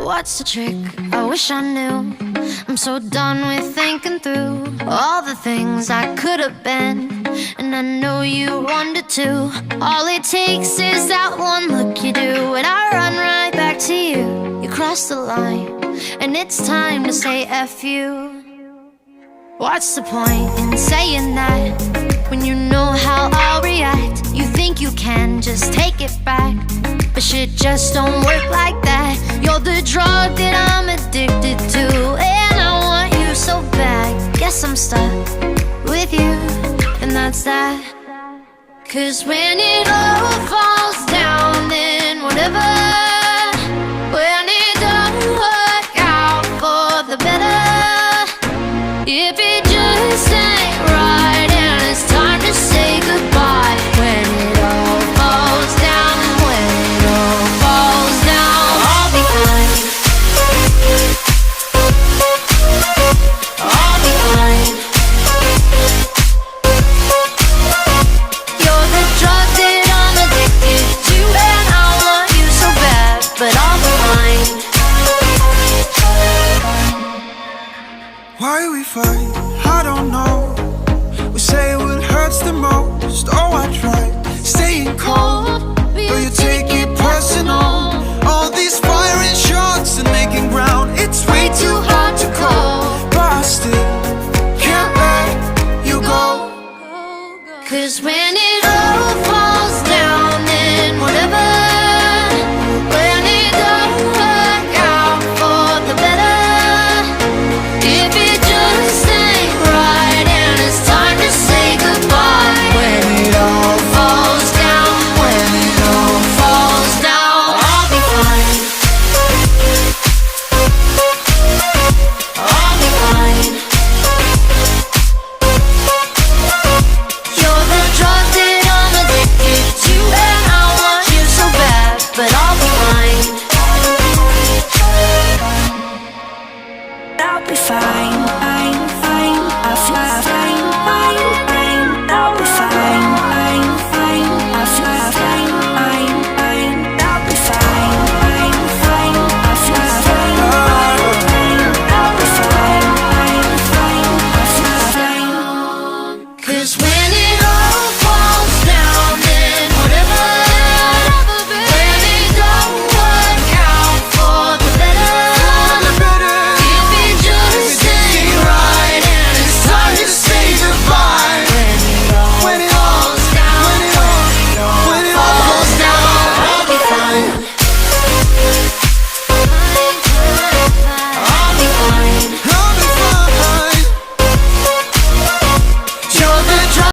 What's the trick? I wish I knew. I'm so done with thinking through all the things I could have been, and I know you wanted to. All it takes is that one look you do, and I run right back to you. You cross the line, and it's time to say F you. What's the point in saying that when you know how I'll react? You think you can just take it back, but shit just don't work like that. You're the drug that I'm addicted to, and I want you so bad. Guess I'm stuck with you, and that's that. 'Cause when it all falls down,